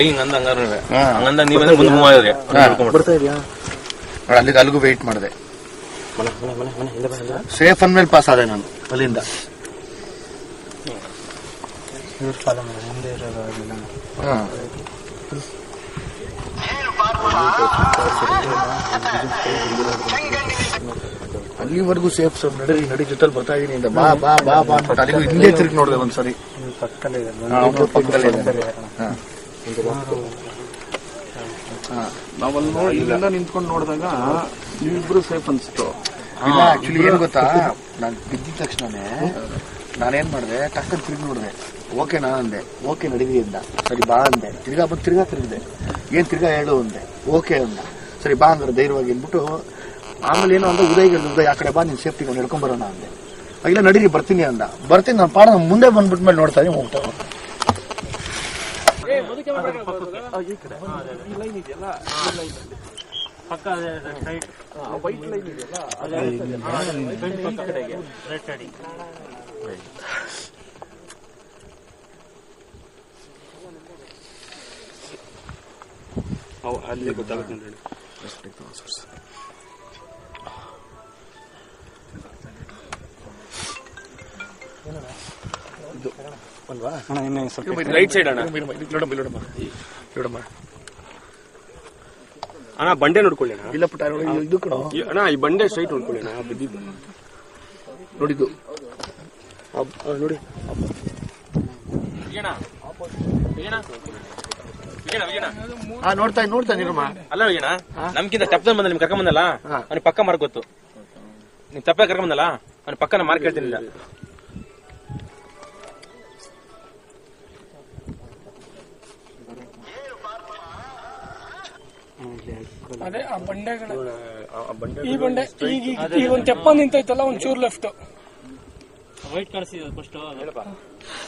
ಹಂಗಂದ ನೀವಂದ್ರೆ ಮುಂದೆ ಮೂವ್ ಆಗಿದ್ರಿ ಬರ್ತಾ ಇದೆಯಾ ಅಲ್ಲಿಗೆ ಅಲ್ಲಿಗೂ ವೆಯ್ಟ್ ಮಾಡಿದೆ. ಸೇಫ್ ಅಂದ್ಮೇಲೆ ಪಾಸ್ ಆದೆ ನಾನು ಅಲ್ಲಿಂದ. ಅಲ್ಲಿವರೆಗೂ ಸೇಫ್ ಸರ್. ನಡಿ ಜೊತೆಲಿ ಬರ್ತಾ ಇದೀನಿ ಬಾ ಬಾ ಬಾ ಬಾ ಅನ್ಬಿಟ್ಟು ಅಲ್ಲಿಗೂ ಹಿಂದೆ ತಿರುಗಿ ನೋಡಿದೆ ಒಂದ್ಸರಿ. ನಾವಲ್ಲಿ ನೋಡಿ ಇಲ್ಲೆಲ್ಲ ನಿಂತ್ಕೊಂಡು ನೋಡಿದಾಗ ನೀವಿಬ್ರು ಸೇಫ್ ಅನ್ಸ್ತು. ಇಲ್ಲ ಆಕ್ಚುಲಿ ಏನ್ ಗೊತ್ತಾ, ನಾನು ಬಿದ್ದಿದ ತಕ್ಷಣನೇ ನಾನೇನ್ ಮಾಡಿದೆ, ಟಕ್ಕನ್ ತಿರುಗಿ ನೋಡಿದೆ. ಓಕೆ ನಾ ಅಂದೆ, ಓಕೆ ನಡೀರಿ ಅಂದ. ಸರಿ ಬಾ ಅಂದೆ, ತಿರ್ಗಾ ತಿರುಗಿದೆ. ಏನ್ ತಿರ್ಗಾ ಹೇಳು ಅಂದೆ, ಓಕೆ ಅಂದ. ಸರಿ ಬಾ ಅಂದ್ರೆ ಧೈರ್ಯವಾಗಿ ಅಂದ್ಬಿಟ್ಟು ಆಮೇಲೆ ಏನೋ ಅಂದ, ಉದಯ್ ಆ ಕಡೆ ಬಾ ನಿನ್ ಸೇಫ್ಟಿಗೆ ನಡ್ಕೊಂಡ್ ಬರೋಣ ಅಂದೆ. ಇಲ್ಲ ನಡೀರಿ ಬರ್ತೀನಿ ಅಂದ. ಬರ್ತೀನಿ ನಾನು ಪಾಡ ಮುಂದೆ ಬಂದ್ಬಿಟ್ಮೇಲೆ ನೋಡ್ತಾ ಹೋಗ್ತಾ ಅಲ್ಲಿ ಗೊತ್ತಾಗುತ್ತೆ. ರೈಟ್ ಸೈಡ್ ಅಣ್ಣ ಅಣ್ಣ ಬಂಡೆ ನೋಡ್ಕೊಳ್ಳಿ ಅಣ್ಣ. ಇಲ್ಲ ಪುಟ್ಟ ಇದು ಕಣ ಅಣ್ಣ ಈ ಬಂಡೆ ಸ್ಟ್ರೈಟ್ ನೋಡ್ಕೊಳ್ಳಿ ಅಣ್ಣ. ಬಿದ್ದಿದ್ದು ನೋಡಿದ್ದು ನೋಡಿ. ನೋಡ್ತಾ ನೀರಮ್ಮ. ಅಲ್ಲ ವಿಜಯಣ್ಣ, ನಮ್ಗಿಂತ ತಪ್ಪದ ಬಂದ ನಿಮ್ ಕರ್ಕೊಂಡ್ ಬಂದಲ್ಲ, ಅವ್ನಿಗೆ ಪಕ್ಕ ಮಾರ್ಕ್ ಗೊತ್ತು. ನೀವ್ ತಪ್ಪ ಕರ್ಕೊಂಡ್ ಬಂದಲ್ಲ, ಅವ್ನಿಗೆ ಪಕ್ಕನ ಮಾರ್ಕ್ ಹೇಳ್ತೀನಿ. ಅದೇ ಆ ಬಂಡೆಗಳ ಈ ಬಂಡೆ ಈಗ ಒಂದ್ ತೆಪ್ಪ ನಿಂತೈತಲ್ಲ, ಒಂದ್ ಚೂರ್ ಲೆಫ್ಟ್ ವೈಟ್ ಕಾಣಿಸ್ತಿದೆ ಫಸ್ಟ್.